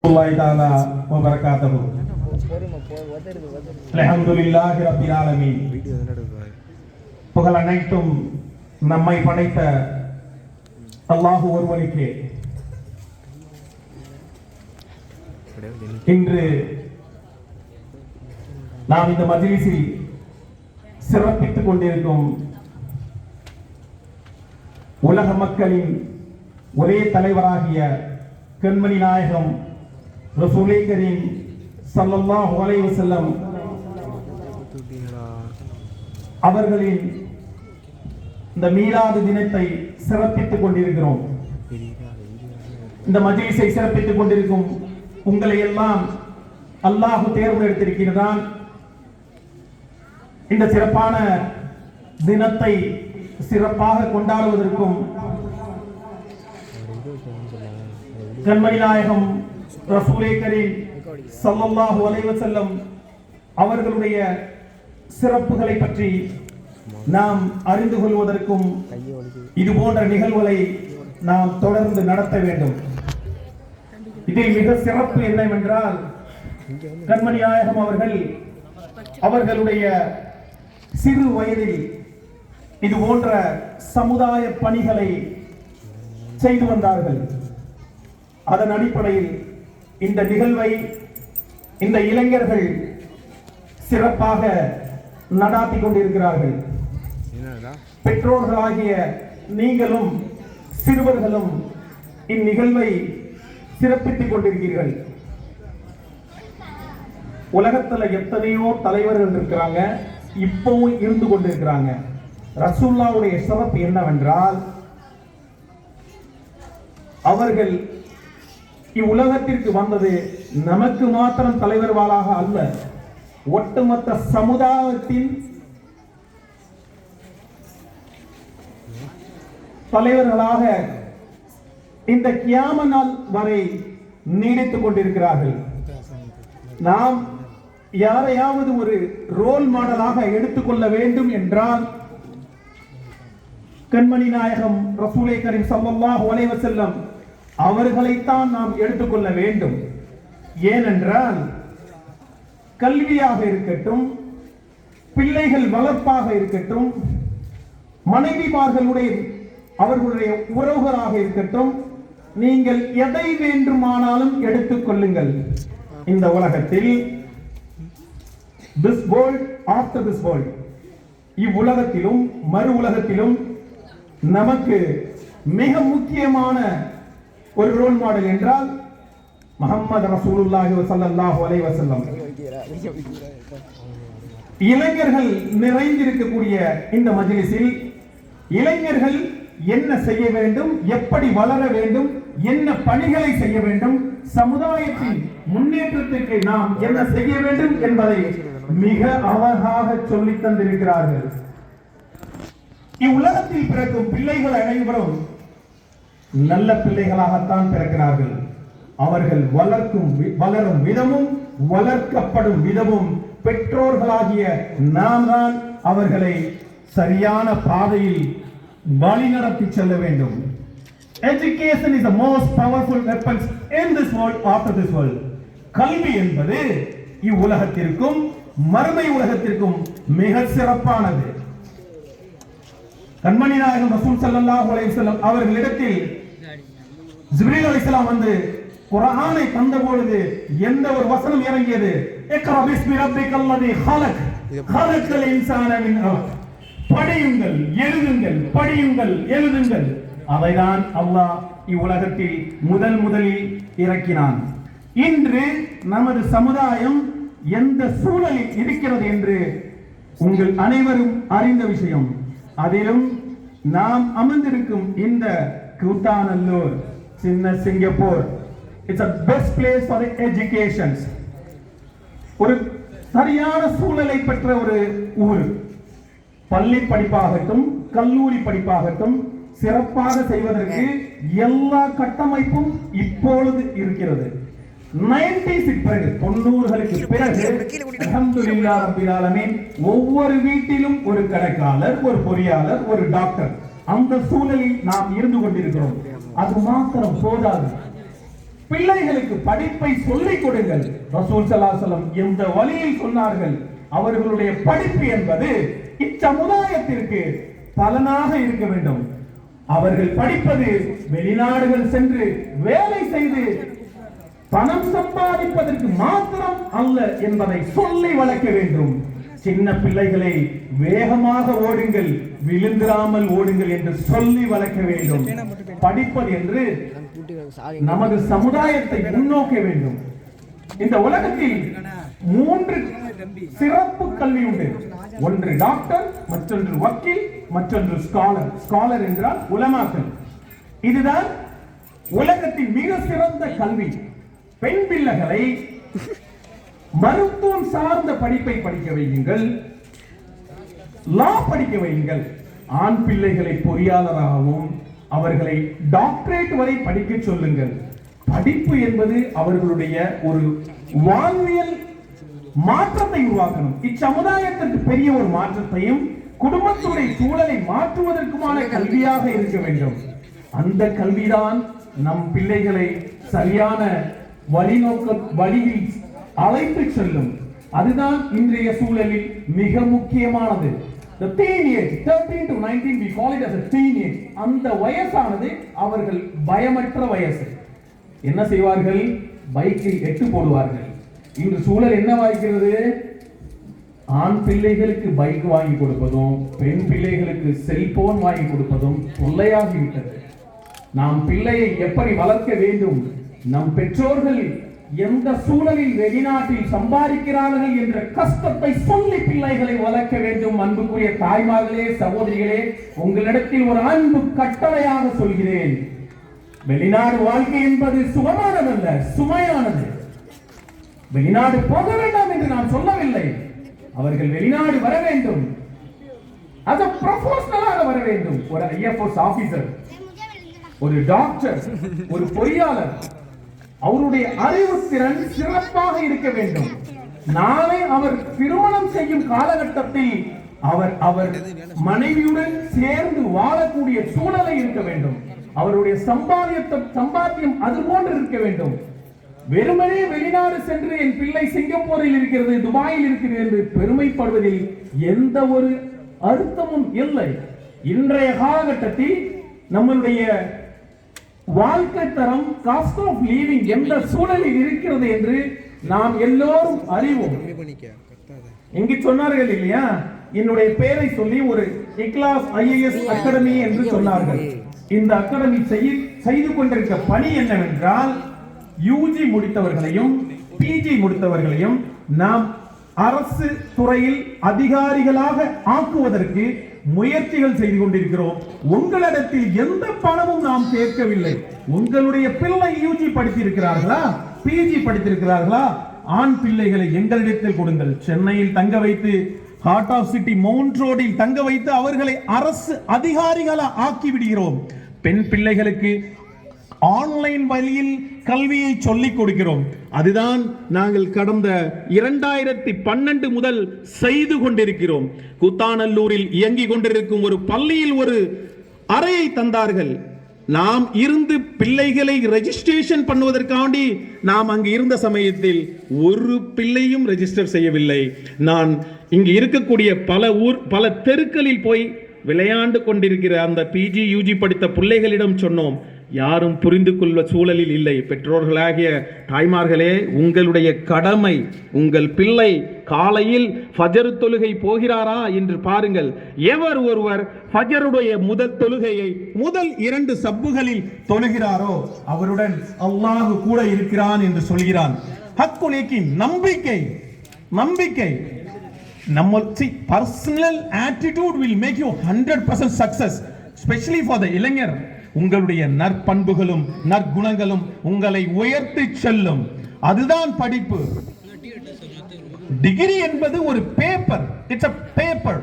Allahi ta'ala wa barakatuhu. Alhamdulillahi rabbil alamin. புகழ் அனைத்தும் நம்மை படைத்த அல்லாஹ் ஒருவனுக்கே. இன்று நாம் இந்த மஜ்லிஸில் சிறப்பித்துக் கொண்டிருக்கும் உலக மக்களின் ஒரே தலைவராகிய கண்மணி நாயகம் ரசூலே கரீம் ஸல்லல்லாஹு அலைஹி வஸல்லம் அவர்களின் இந்த மீலாது தினத்தை சிறப்பித்துக் கொண்டிருக்கிறோம். இந்த மஜ்லிஸை சிறப்பித்துக் கொண்டிருக்கும் உங்களை எல்லாம் அல்லாஹ் தேர்ந்தெடுத்திருக்கிறான். இந்த சிறப்பான தினத்தை சிறப்பாக கொண்டாடுவதற்கும் கண்மணி நாயகம் ரசூலே கரீம் ஸல்லல்லாஹு அலைஹி வஸல்லம் அவர்களுடைய சிறப்புகளை பற்றி நாம் அறிந்து கொள்வதற்கும் இது போன்ற நிகழ்வுகளை நாம் தொடர்ந்து நடத்த வேண்டும். இதில் மிக சிறப்பு என்னவென்றால் கண்மணி நாயகம் அவர்கள் அவர்களுடைய சிறு வயதில் இது போன்ற சமுதாய பணிகளை செய்து வந்தார்கள். அதன் அடிப்படையில் இந்த நிகழ்வை இந்த இளைஞர்கள் சிறப்பாக நடாத்தி கொண்டிருக்கிறார்கள். பெற்றோர்களாகிய நீங்களும் சிறுவர்களும் இந்நிகழ்வை சிறப்பித்துக் கொண்டிருக்கிறீர்கள். உலகத்துல எத்தனையோ தலைவர்கள் இருக்கிறாங்க, இப்பவும் இருந்து கொண்டிருக்கிறாங்க. ரசூலுல்லாஹ்வுடைய சிறப்பு என்னவென்றால் அவர்கள் இவ்வுலகத்திற்கு வந்தது நமக்கு மாத்திரம் தலைவர்களாக அல்ல, ஒட்டுமொத்த சமுதாயத்தின் தலைவர்களாக இந்த கியாமத் நாள் வரை நீடித்துக் கொண்டிருக்கிறார்கள். நாம் யாரையாவது ஒரு ரோல் மாடலாக எடுத்துக்கொள்ள வேண்டும் என்றால் கண்மணி நாயகம் ரசூலே கரீம் ஸல்லல்லாஹு அலைஹி வஸல்லம் அவர்களைத்தான் நாம் எடுத்துக்கொள்ள வேண்டும். ஏனென்றால் கல்வியாக இருக்கட்டும், பிள்ளைகள் வளர்ப்பாக இருக்கட்டும், மனைவிமார்களுடைய அவர்களுடைய உறவுகளாக இருக்கட்டும், நீங்கள் எதை வேண்டுமானாலும் எடுத்துக் கொள்ளுங்கள். இந்த உலகத்தில் this world after this world, இவ்வுலகத்திலும் மறு உலகத்திலும் நமக்கு மிக முக்கியமான ஒரு ரோல் மாடல் என்றால் முஹம்மது ரசூலுல்லாஹி ஸல்லல்லாஹு அலைஹி வஸல்லம். இளைஞர்கள் நிறைந்திருக்கக்கூடிய இந்த மஜ்லிஸில் இளைஞர்கள் என்ன செய்ய வேண்டும், எப்படி வளர வேண்டும், என்ன பணிகளை செய்ய வேண்டும், சமுதாயத்தின் முன்னேற்றத்திற்கு நாம் என்ன செய்ய வேண்டும் என்பதை மிக அழகாக சொல்லித் தந்திருக்கிறார்கள். இவ்வுலகத்தில் பிறக்கும் பிள்ளைகள் அனைவரும் நல்ல பிள்ளைகளாகத்தான் பிறக்கிறார்கள். அவர்கள் வளரும் விதமும் வளர்க்கப்படும் விதமும் பெற்றோர்களாகிய நாம் தான் அவர்களை சரியான பாதையில் வழிநடத்தி செல்ல வேண்டும். Education is the most powerful weapon in this world after this world. கல்வி என்பது இவ்வுலகத்திற்கும் மறுமை உலகத்திற்கும் மிக சிறப்பானது. கண்மணி நாயகம் ரசூல் ஸல்லல்லாஹு அலைஹி வஸல்லம் அவர்களிடத்தில் ஜிப்ரீல் அலைஹிஸ்ஸலாம் வந்து குர்ஆனை தந்த பொழுது எந்த ஒரு வசனம் இறங்கியது? இக்ரா பிஸ்மி ரப்பிக்கல்லதி ஹலக் ஹலக்கல் இன்சான மின் அலக். படியுங்கள், எழுதுங்கள், படியுங்கள், எழுதுங்கள். அதைதான் அல்லாஹ் இவ்வுலகத்தில் முதலில் இறக்கினான். இன்று நமது சமுதாயம் எந்த சூழலில் இருக்கிறது என்று உங்கள் அனைவரும் அறிந்த விஷயம். அதிலும் நாம் அமர்ந்திருக்கும் இந்த கூத்தாநல்லூர், சின்ன Singapore, it's a best place for education. ஒரு சரியான சூழலை பெற்ற ஒரு ஊர். பள்ளி படிப்பாகட்டும், கல்லூரி படிப்பாகட்டும் சிறப்பாக செய்வதற்கு எல்லா கட்டமைப்பும் இப்பொழுது இருக்கிறது. 90s பிறகு 90களுக்கு பிறகு அல்ஹம்துலில்லாஹ் ரப்பில் ஆலமீன் ஒவ்வொரு வீட்டிலும் ஒரு கணக்காளர், ஒரு பொறியாளர், ஒரு டாக்டர், அந்த சூழலில் நாம் இருந்து கொண்டிருக்கிறோம். அது மாத்திரம் போதாது. பிள்ளைகளுக்கு படிப்பை சொல்லிக் கொடுங்கள். ரசூல் ஸல்லல்லாஹு அலைஹி வஸல்லம் எந்த வழியில் சொன்னார்கள்? அவர்களுடைய படிப்பு என்பது இச்சமுதாயத்திற்கு பலனாக இருக்க வேண்டும். அவர்கள் படிப்பது வெளிநாடுகள் சென்று வேலை செய்து பணம் சம்பாதிப்பதற்கு மாத்திரம் அல்ல என்பதை சொல்லி வளர்க்க வேண்டும். சின்ன பிள்ளைகளை வேகமாக ஓடுங்கள், விழுந்திராமல் ஓடுங்கள் என்று சொல்லி வளர்க்க வேண்டும். படிப்பது என்று நமது சமுதாயத்தை முன்னோக்க வேண்டும். இந்த உலகத்தில் 3 சிறப்பு கல்வி உண்டு. ஒன்று டாக்டர், மற்றொன்று வக்கீல், மற்றொன்று ஸ்காலர். ஸ்காலர் என்றால் உலமாக்கள். இதுதான் உலகத்தின் மிக சிறந்த கல்வி. பெண் பிள்ளைகளை மருத்துவம் சார்ந்த படிப்பை படிக்க வையுங்கள், லா படிக்க வையுங்கள். ஆண் பிள்ளைகளை பொறியாளராகவும் அவர்களை டாக்டரேட் வரை படிக்க சொல்லுங்கள். படிப்பு என்பது அவர்களுடைய ஒரு வாழ்வியல் மாற்றத்தை உருவாக்கணும். இச்சமுதாயத்திற்கு பெரிய ஒரு மாற்றத்தையும் குடும்பத்துடைய சூழலை மாற்றுவதற்குமான கல்வியாக இருக்க வேண்டும். அந்த கல்விதான் நம் பிள்ளைகளை சரியான வழியில் அழைத்து செல்லும். அதுதான் இன்றைய சூழலில் மிக முக்கியமானது. The teenage, 13 to 19, we call it as a teenage. அந்த வயசானது அவர்கள் பயமற்ற வயசு. என்ன செய்வார்கள்? பைக்கில் 8 போடுவார்கள். இன்று சூழல் என்ன வாய்க்கிறது? ஆண் பிள்ளைகளுக்கு பைக் வாங்கி கொடுப்பதும் பெண் பிள்ளைகளுக்கு செல்போன் வாங்கி கொடுப்பதும் தொல்லையாகிவிட்டது. நாம் பிள்ளையை எப்படி வளர்க்க வேண்டும்? நம் பெற்றோர்கள் எந்த சூழலில் வெளிநாட்டில் சம்பாதிக்கிறார்கள் என்ற கஷ்டத்தை சொல்லி பிள்ளைகளை வளர்க்க வேண்டும். அன்புக்குரிய தாய்மார்களே, சகோதரிகளே, உங்களிடத்தில் ஒரு அன்பு கட்டளையாக சொல்கிறேன். வெளிநாடு வாழ்க்கை என்பது சுகமானதல்ல, சுமையானது. வெளிநாடு போக வேண்டாம் என்று நான் சொல்லவில்லை. அவர்கள் வெளிநாடு வர வேண்டும், அது ப்ரொபஷனலாக வர வேண்டும். ஒரு ஐஎஃப்எஸ் ஆபீசர், ஒரு டாக்டர், ஒரு பொறியாளர், அவருடைய அறிவுத்திறன் சிறப்பாக இருக்க வேண்டும். நாளை அவர் திருமணம் செய்யும் காலகட்டத்தில் அவர் மனைவியுடன் சேர்ந்து வாழக்கூடிய சூழலை இருக்க வேண்டும். அவருடைய சம்பாத்தியம் அது போன்று இருக்க வேண்டும். வெறுமனே வெளிநாடு சென்று என் பிள்ளை சிங்கப்பூரில் இருக்கிறது, துபாயில் இருக்கிறது என்று பெருமைப்படுவதில் எந்த ஒரு அர்த்தமும் இல்லை. இன்றைய காலகட்டத்தில் நம்மளுடைய வாழ்க்கை தரம், காஸ்ட் ஆஃப் லிவிங் எந்த சூழலில் இருக்கிறது என்று நாம் எல்லோரும் அறிவோம். இங்கு சொன்னார்கள் இல்லையா, என்னுடைய பெயரை சொல்லி ஒரு இக்லாஸ் IAS அகாடமி என்று சொன்னார்கள். இந்த அகாடமி செய்து கொண்டிருக்க பணி என்னவென்றால், யூஜி முடித்தவர்களையும் பிஜி முடித்தவர்களையும் நாம் அரசு துறையில் அதிகாரிகளாக ஆக்குவதற்கு முயற்சிகள் செய்து கொண்டிருக்கிறோம். உங்களிடத்தில் எந்த பணமும் நாம் கேட்கவில்லை. உங்களுடைய பிள்ளை யூஜி படித்திருக்கிறார்களா, பிஜி படித்திருக்கிறார்களா? ஆண் பிள்ளைகளை எங்களிடத்தில் கொடுங்கள். சென்னையில் தங்க வைத்து, ஹார்ட் ஆஃப் சிட்டி மவுண்ட் ரோடில் தங்க வைத்து அவர்களை அரசு அதிகாரிகளாக ஆக்கி விடுகிறோம். பெண் பிள்ளைகளுக்கு ஆன்லைன் வழியில் கல்வியை சொல்லிக் கொடுக்கிறோம். அதுதான் நாங்கள் கடந்த 2012 முதல் செய்து கொண்டிருக்கிறோம். கூத்தாநல்லூரில் இயங்கிக் கொண்டிருக்கும் ஒரு பள்ளியில் ஒரு அறையை தந்தார்கள். நாம் இருந்து பிள்ளைகளை ரெஜிஸ்ட்ரேஷன் பண்ணுவதற்காண்டி நாம் அங்கு இருந்த சமயத்தில் ஒரு பிள்ளையும் ரெஜிஸ்டர் செய்யவில்லை. நான் இங்கு இருக்கக்கூடிய பல தெருக்களில் போய் விளையாண்டு கொண்டிருக்கிற அந்த பிஜி யூஜி படித்த பிள்ளைகளிடம் சொன்னோம். யாரும் புரிந்து கொள்ள சூழலில் இல்லை. பெற்றோர்களாகிய தாய்மார்களே, உங்களுடைய கடமை, உங்கள் பிள்ளை காலையில் ஃபஜர் தொழுகை போகிறாரா என்று பாருங்கள். எவர் ஒருவர் ஃபஜருடைய முதல் தொழுகையை முதல் 2 சப்புகளில் தொழுகிறாரோ அவருடன் அல்லாஹ் கூட இருக்கிறான் என்று சொல்கிறான். ஹக்குலேக்கின் நம்பிக்கை நம்ம personal attitude will make you 100% success, especially for the இளைஞர். உங்களுடைய நற்பண்புகளும் நற்குணங்களும் உங்களை உயர்த்தி செல்லும். அதுதான் படிப்பு. டிகிரி என்பது ஒரு paper, it's a paper,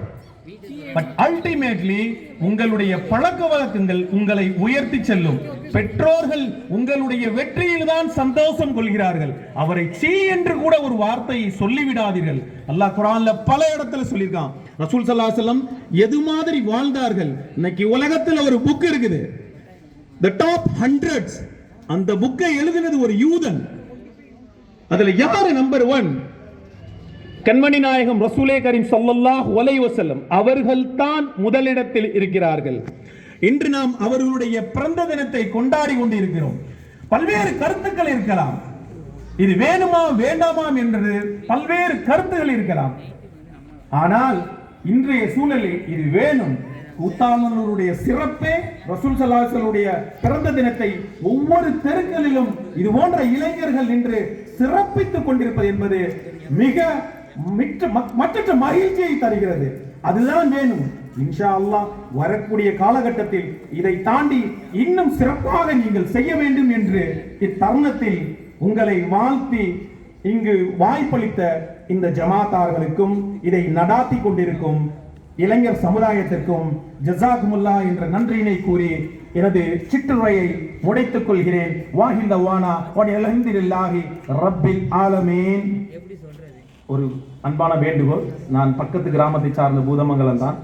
but ultimately உங்களுடைய பழக்க வழக்கங்கள் உங்களை உயர்த்தி செல்லும். பெற்றோர்கள் உங்களுடைய வெற்றியில் தான் சந்தோஷம் கொள்கிறார்கள். அவரை சீ என்று கூட ஒரு வார்த்தையை சொல்லிவிடாதீர்கள். அல்லாஹ் குர்ஆன்ல பல இடத்துல சொல்லியிருக்கான். ரசூல் ஸல்லல்லாஹு அலைஹி வஸல்லம் எது மாதிரி வாழ்ந்தார்கள். இன்னைக்கு உலகத்தில் ஒரு புக் இருக்குது, The top 100 அந்த புக்கை எழுதினது ஒரு யூதன். அதுல யாரு நம்பர் 1? கண்மணி நாயகம் ரசூலே கரீம் ஸல்லல்லாஹு அலைஹி வஸல்லம் அவர்கள் தான் முதலிடத்தில் இருக்கிறார்கள். இன்று நாம் அவர்களுடைய பிறந்த தினத்தை கொண்டாடி கொண்டிருக்கிறோம். பல்வேறு கருத்துக்கள் இருக்கலாம், இது வேணுமா வேண்டாமா என்று பல்வேறு கருத்துகள் இருக்கலாம். ஆனால் இன்றைய சூழலில் இது வேணும். கூத்தாளர்களுடைய சிறப்பே ரசூல் ஸல்லல்லாஹு அலைஹி வஸல்லம் பிறந்த தினத்தை ஒவ்வொரு தெருக்களிலும் இது போன்ற இளைஞர்கள் நின்று சிறப்பித்துக் கொண்டிருப்பது என்பது மிக மற்ற மகிழ்ச்சியை தருகிறது. அதுதான் வேணும். இன்ஷா அல்லாஹ் வரக்கூடிய காலகட்டத்தில் இதை தாண்டி இன்னும் சிறப்பாக நீங்கள் செய்ய வேண்டும் என்று இத்தருணத்தில் உங்களை வாழ்த்தி இங்கு வாய்ப்பளித்த இந்த ஜமாத்தார்களுக்கும் இதை நடாத்தி கொண்டிருக்கும் இளைஞர் சமுதாயத்திற்கும் ஜஸாக்குமுல்லாஹ் என்ற நன்றியினை கூறி எனது சிற்றுரையை முடித்துக் கொள்கிறேன். வாஹில் தவானா வல்ஹம்துலில்லாஹி ரப்பில் ஆலமீன். ஒரு அன்பான வேண்டுகோள், நான் பக்கத்து கிராமத்தை சார்ந்த பூதமங்கலம் தான்.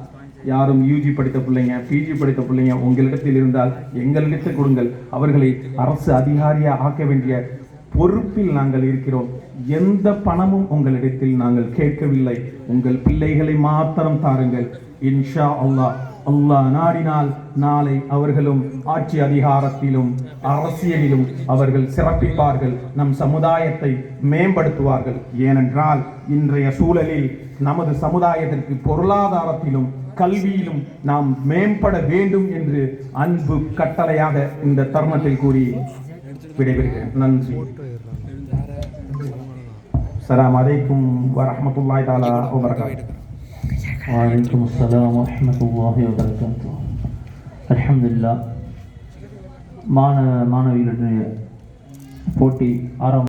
யாரும் யூஜி படித்த பிள்ளைங்க, பிஜி படித்த பிள்ளைங்க உங்களிடத்தில் இருந்தால் எங்களிடத்தில் கொடுங்கள். அவர்களை அரசு அதிகாரியா ஆக்க வேண்டிய பொறுப்பில் நாங்கள் இருக்கிறோம். எந்த பணமும் உங்களிடத்தில் நாங்கள் கேட்கவில்லை. உங்கள் பிள்ளைகளை மாத்திரம் தாருங்கள். இன்ஷா அல்லாஹ், அல்லாஹ் நாடினால் நாளை அவர்களும் ஆட்சி அதிகாரத்திலும் அரசியலிலும் அவர்கள் சிறப்பிப்பார்கள், நம் சமுதாயத்தை மேம்படுத்துவார்கள். ஏனென்றால் இன்றைய சூழலில் நமது சமுதாயத்திற்கு பொருளாதாரத்திலும் கல்வியிலும் நாம் மேம்பட வேண்டும் என்று அன்பு கட்டளையாக இந்த தருணத்தில் கூறி விடைபெறுகிறேன். நன்றி. அஸ்ஸலாமு அலைக்கும் வரஹ்மத்துல்லாஹி தஆலா வ பரகாத்துஹு. வலைக்கும் அஸ்ஸலாம் வரஹ்மத்துல்லாஹி வ பரகாத்துஹு. அல்ஹம்துலில்லாஹ். மாணவிகளுடைய போட்டி ஆரம்பம்.